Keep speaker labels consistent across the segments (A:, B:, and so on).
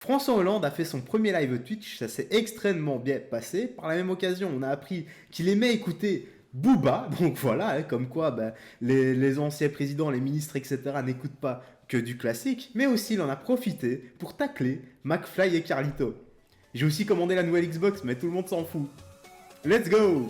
A: François Hollande a fait son premier live Twitch, ça s'est extrêmement bien passé. Par la même occasion, on a appris qu'il aimait écouter Booba, donc voilà, hein, comme quoi les anciens présidents, les ministres, etc. n'écoutent pas que du classique, mais aussi il en a profité pour tacler McFly et Carlito. J'ai aussi commandé la nouvelle Xbox, mais tout le monde s'en fout. Let's go!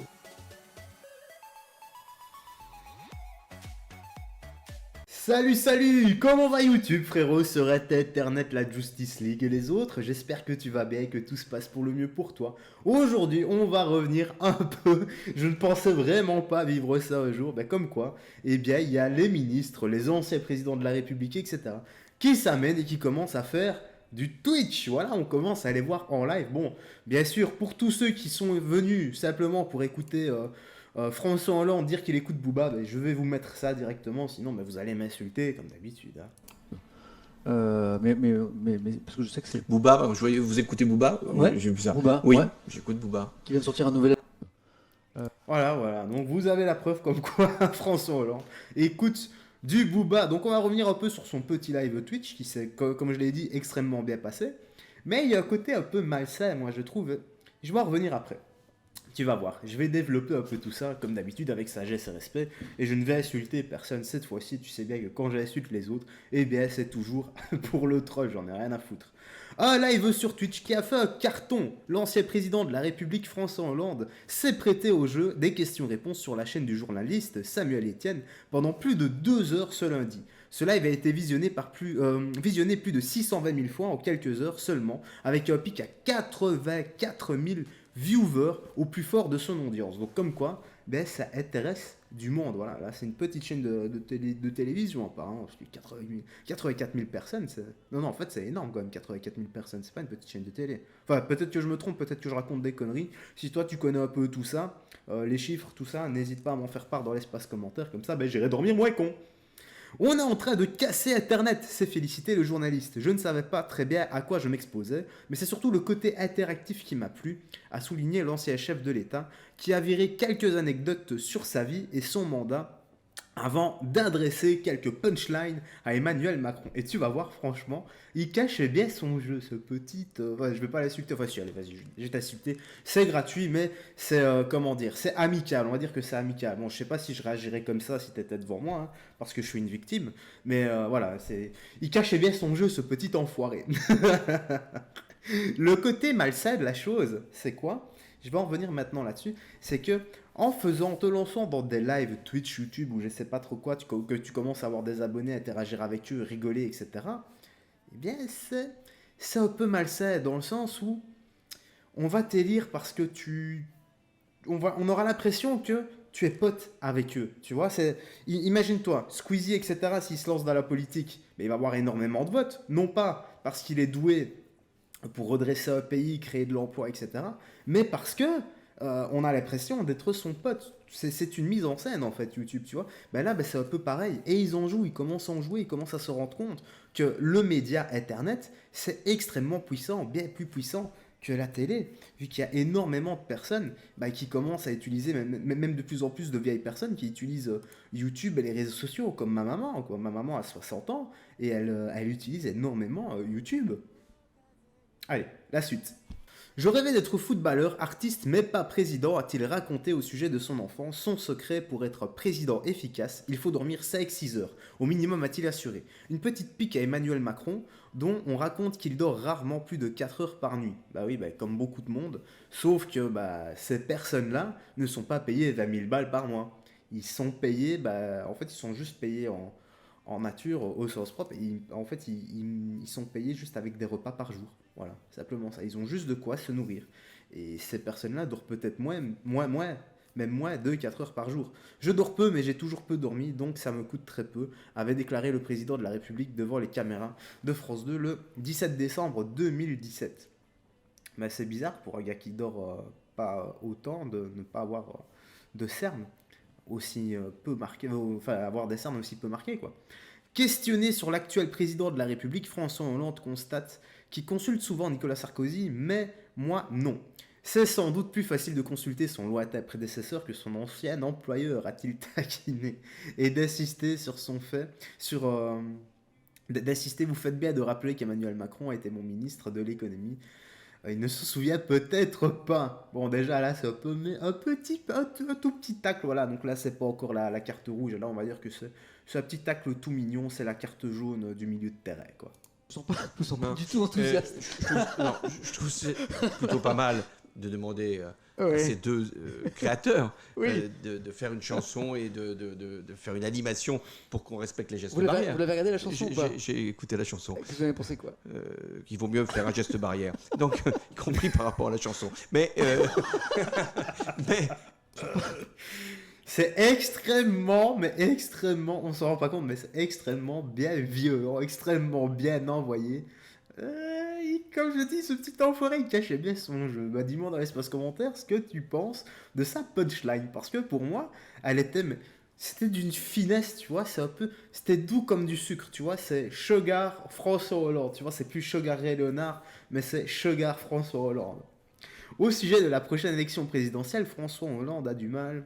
A: Salut, salut! Comment va YouTube, frérot? Serait Internet, la Justice League et les autres? J'espère que tu vas bien et que tout se passe pour le mieux pour toi. Aujourd'hui, on va revenir un peu. Je ne pensais vraiment pas vivre ça un jour. Ben, comme quoi, eh bien, il y a les ministres, les anciens présidents de la République, etc., qui s'amènent et qui commencent à faire du Twitch. Voilà, on commence à les voir en live. Bon, bien sûr, pour tous ceux qui sont venus simplement pour écouter François Hollande dire qu'il écoute Booba, ben, je vais vous mettre ça directement, sinon ben, vous allez m'insulter comme d'habitude. Hein.
B: Parce que je sais que c'est
C: Booba, je voyais vous écoutez Booba.
B: Ouais,
C: J'ai vu ça.
B: Booba,
C: Oui,
B: ouais.
C: j'écoute Booba.
B: Qui vient de sortir un nouvel.
A: Voilà. Donc vous avez la preuve comme quoi François Hollande écoute du Booba. Donc on va revenir un peu sur son petit live Twitch qui s'est, comme je l'ai dit, extrêmement bien passé. Mais il y a un côté un peu malsain, moi je trouve. Je vais en revenir après. Tu vas voir, je vais développer un peu tout ça, comme d'habitude, avec sagesse et respect, et je ne vais insulter personne cette fois-ci. Tu sais bien que quand j'insulte les autres, eh bien c'est toujours pour le troll, j'en ai rien à foutre. Un live sur Twitch qui a fait un carton. L'ancien président de la République, François Hollande, s'est prêté au jeu des questions-réponses sur la chaîne du journaliste Samuel Etienne pendant plus de 2 heures ce lundi. Ce live a été visionné plus de 620 000 fois en quelques heures seulement, avec un pic à 84 000 viewers au plus fort de son audience. Donc comme quoi, ben, ça intéresse du monde. Voilà, là c'est une petite chaîne de télévision apparemment, parce que 84 000 personnes, non, en fait c'est énorme quand même, 84 000 personnes, c'est pas une petite chaîne de télé. Enfin, peut-être que je me trompe, peut-être que je raconte des conneries. Si toi tu connais un peu tout ça, les chiffres, tout ça, n'hésite pas à m'en faire part dans l'espace commentaire, comme ça ben, j'irai dormir moins con. On est en train de casser Internet, s'est félicité le journaliste. Je ne savais pas très bien à quoi je m'exposais, mais c'est surtout le côté interactif qui m'a plu, a souligné l'ancien chef de l'État, qui a viré quelques anecdotes sur sa vie et son mandat avant d'adresser quelques punchlines à Emmanuel Macron. Et tu vas voir, franchement, il cache bien son jeu, ce petit... ouais, je vais pas l'insulter, enfin si, allez, vas-y, je vais t'insulter. C'est gratuit, mais c'est, comment dire, c'est amical, on va dire que c'est amical. Bon, je sais pas si je réagirais comme ça si t'étais devant moi, hein, parce que je suis une victime, mais voilà, c'est... Il cachait bien son jeu, ce petit enfoiré. Le côté malsain de la chose, c'est quoi? Je vais en revenir maintenant là-dessus, c'est que en te lançant dans des lives Twitch, YouTube ou je sais pas trop quoi, que tu commences à avoir des abonnés, interagir avec eux, rigoler, etc. Eh bien, c'est un peu malsain dans le sens où on va t'élire parce que on aura l'impression que tu es pote avec eux. Tu vois, imagine-toi, Squeezie, etc., s'il se lance dans la politique, mais il va avoir énormément de votes. Non pas parce qu'il est doué pour redresser un pays, créer de l'emploi, etc., mais parce que on a l'impression d'être son pote. C'est une mise en scène en fait, YouTube, tu vois. Ben là, ben, c'est un peu pareil. Et ils en jouent, ils commencent à en jouer, ils commencent à se rendre compte que le média Internet, c'est extrêmement puissant, bien plus puissant que la télé, vu qu'il y a énormément de personnes qui commencent à utiliser, même de plus en plus de vieilles personnes qui utilisent YouTube et les réseaux sociaux, comme ma maman. Quoi. Ma maman a 60 ans et elle utilise énormément YouTube. Allez, la suite. Je rêvais d'être footballeur, artiste mais pas président, a-t-il raconté au sujet de son enfant. Son secret pour être président efficace, il faut dormir 5-6 heures. Au minimum a-t-il assuré. Une petite pique à Emmanuel Macron, dont on raconte qu'il dort rarement plus de 4 heures par nuit. Bah oui, comme beaucoup de monde. Sauf que ces personnes-là ne sont pas payées 20 000 balles par mois. Ils sont payés, en fait ils sont juste payés en nature, au sens propre. En fait, ils sont payés juste avec des repas par jour. Voilà, simplement ça. Ils ont juste de quoi se nourrir. Et ces personnes-là dorment peut-être même moins, 2-4 heures par jour. Je dors peu, mais j'ai toujours peu dormi, donc ça me coûte très peu, avait déclaré le président de la République devant les caméras de France 2 le 17 décembre 2017. Mais c'est bizarre pour un gars qui dort pas autant de ne pas avoir de cernes aussi peu marquées, enfin avoir des cernes aussi peu marquées, quoi. Questionné sur l'actuel président de la République, François Hollande constate qu'il consulte souvent Nicolas Sarkozy, mais moi non. C'est sans doute plus facile de consulter son lointain prédécesseur que son ancien employeur, a-t-il taquiné, et d'insister sur son fait, d'assister. Vous faites bien de rappeler qu'Emmanuel Macron a été mon ministre de l'économie. Il ne se souvient peut-être pas. Bon, déjà là, c'est un peu, mais un tout petit tacle. Voilà, donc là, c'est pas encore la carte rouge. Là, on va dire que c'est un petit tacle tout mignon. C'est la carte jaune du milieu de terrain, quoi.
B: Je me sens pas
D: Non.
B: du tout enthousiaste.
D: Je trouve que c'est plutôt pas mal de demander à
B: Ouais.
D: ces deux créateurs
B: Oui.
D: de faire une chanson et de faire une animation pour qu'on respecte les gestes
B: Vous l'avez
D: barrières.
B: regardé la chanson ou pas?
D: J'ai écouté la chanson.
B: Vous en avez pensé quoi?
D: Qu'il vaut mieux faire un geste barrière. Donc, y compris par rapport à la chanson. Mais
A: C'est extrêmement, mais extrêmement, on s'en rend pas compte, mais c'est extrêmement bien violent, extrêmement bien envoyé. Comme je dis, ce petit enfoiré, il cachait bien son jeu. Bah, dis-moi dans l'espace commentaire ce que tu penses de sa punchline. Parce que pour moi, elle était, c'était d'une finesse, tu vois, c'est un peu, c'était doux comme du sucre, tu vois, c'est Sugar François Hollande, tu vois, c'est plus Sugar Ray Leonard, mais c'est Sugar François Hollande. Au sujet de la prochaine élection présidentielle, François Hollande a du mal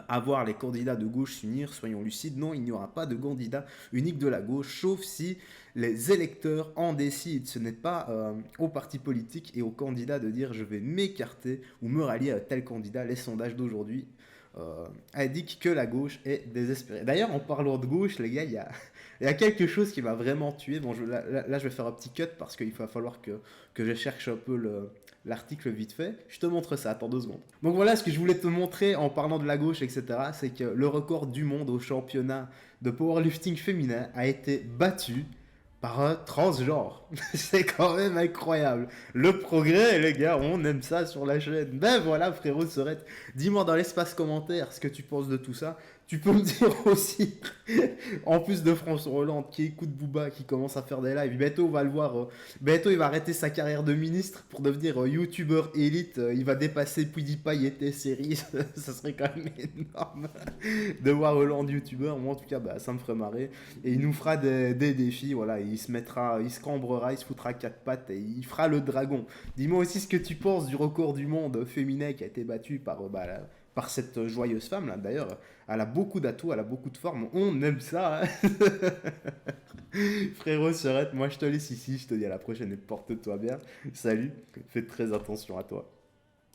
A: à voir les candidats de gauche s'unir, soyons lucides, non, il n'y aura pas de candidat unique de la gauche, sauf si les électeurs en décident. Ce n'est pas aux partis politiques et aux candidats de dire je vais m'écarter ou me rallier à tel candidat. Les sondages d'aujourd'hui indiquent que la gauche est désespérée. D'ailleurs, en parlant de gauche, les gars, il y a quelque chose qui m'a vraiment tué. Bon, là, je vais faire un petit cut parce qu'il va falloir que je cherche un peu l'article vite fait. Je te montre ça, attends 2 secondes. Donc voilà ce que je voulais te montrer en parlant de la gauche, etc. C'est que le record du monde au championnat de powerlifting féminin a été battu par un transgenre. C'est quand même incroyable. Le progrès, les gars, on aime ça sur la chaîne. Ben voilà, frérot Sorette, dis-moi dans l'espace commentaire ce que tu penses de tout ça. Tu peux me dire aussi, en plus de François Hollande qui écoute Booba, qui commence à faire des lives, bientôt on va le voir, bientôt il va arrêter sa carrière de ministre pour devenir youtubeur élite, il va dépasser PewDiePie et T-Series, ça serait quand même énorme de voir Hollande youtubeur. Moi en tout cas, bah, ça me ferait marrer, et il nous fera des défis, voilà, il se cambrera, il se foutra 4 pattes et il fera le dragon. Dis-moi aussi ce que tu penses du record du monde féminin qui a été battu par cette joyeuse femme là. D'ailleurs, elle a beaucoup d'atouts, elle a beaucoup de formes, on aime ça, hein. Frérot Serette, moi je te laisse ici, je te dis à la prochaine et porte-toi bien. Salut, fais très attention à toi.